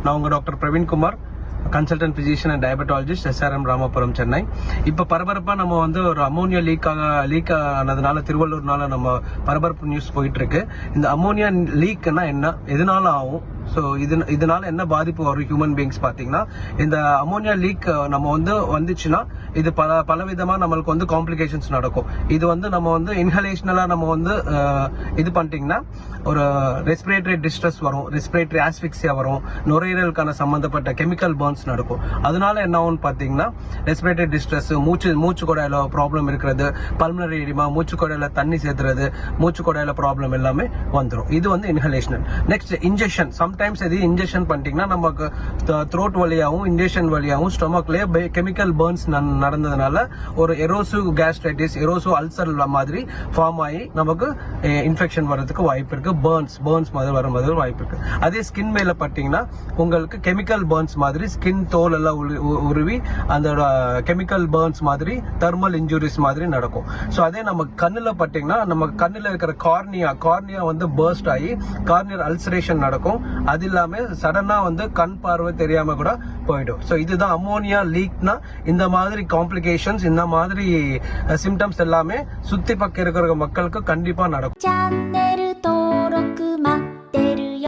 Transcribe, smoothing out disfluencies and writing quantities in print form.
நான் உங்கள் doctor Praveenkumar, consultant physician and diabetologist, SRM Ramapuram, Chennai. இப்போ பரபரப்பாக நம்ம வந்து ஒரு அமோனியா லீக் ஆனதுனால திருவள்ளூர்னால நம்ம பரபரப்பு நியூஸ் போயிட்டு இருக்கு. இந்த அமோனியா லீக்னா என்ன, எதனால ஆகும், ஸோ இதனால என்ன பாதிப்பு வரும் ஹியூமன் பீயிங்ஸ் பார்த்தீங்கன்னா, இந்த அமோனியா லீக் நம்ம வந்து வந்துச்சுன்னா இது பல விதமாக நம்மளுக்கு வந்து காம்ப்ளிகேஷன்ஸ் நடக்கும். இது வந்து நம்ம வந்து இன்ஹலேஷனலாக நம்ம வந்து இது பண்ணிட்டீங்கன்னா ஒரு ரெஸ்பிரேட்டரி டிஸ்ட்ரெஸ் வரும், ரெஸ்பிரேட்டரி ஆஸ்பிக்சியா வரும், நுரையீரலுக்கான சம்பந்தப்பட்ட கெமிக்கல் பர்ன்ஸ் நடக்கும். அதனால என்ன ஆகும்னு பார்த்தீங்கன்னா ரெஸ்பிரேட்டரி டிஸ்ட்ரெஸ், மூச்சு குழாயில ப்ராப்ளம் இருக்கிறது, பல்மனரி எடிமா, மூச்சு குழாயில தண்ணி சேர்த்துறது, மூச்சு குழாயில ப்ராப்ளம் எல்லாமே வந்துடும். இது வந்து இன்ஹலேஷனல். Next injection. சம்டைம்ஸ் இது இன்ஜெக்ஷன் பண்ணிட்டீங்கன்னா நமக்கு த்ரோட் வழியாகவும் இன்ஜெக்ஷன் வழியாகவும் ஸ்டொமக்லேயே கெமிக்கல் பர்ன்ஸ் நடந்ததுனால ஒரு எரோசிவ் கேஸ்ட்ரைட்டிஸ், எரோசிவ் அல்சர் மாதிரி ஃபார்ம் ஆகி நமக்கு இன்ஃபெக்ஷன் வர்றதுக்கு வாய்ப்பு இருக்கு. பர்ன்ஸ் மாதிரி வர மாதிரி வாய்ப்பு இருக்கு. அதே ஸ்கின் மேல பட்டீங்கன்னா உங்களுக்கு கெமிக்கல் பர்ன்ஸ் மாதிரி ஸ்கின் தோல் எல்லாம் உருவி அந்த கெமிக்கல் பர்ன்ஸ் மாதிரி தெர்மல் இன்ஜுரிஸ் மாதிரி நடக்கும். ஸோ அதே நம்ம கண்ணுல பட்டீங்கன்னா நம்ம கண்ணுல இருக்கிற கார்னியா வந்து பர்ஸ்ட் ஆகி கார்னியர் அல்சரேஷன் நடக்கும். அது இல்லாம சடனா வந்து கண் பார்வை தெரியாம கூட போயிடும். ஸோ இதுதான் அமோனியா லீக்னா. இந்த மாதிரி காம்ப்ளிகேஷன்ஸ், இந்த மாதிரி சிம்டம்ஸ் எல்லாமே சுத்தி பக்கம் இருக்கிற மக்களுக்கு கண்டிப்பா நடக்கும்.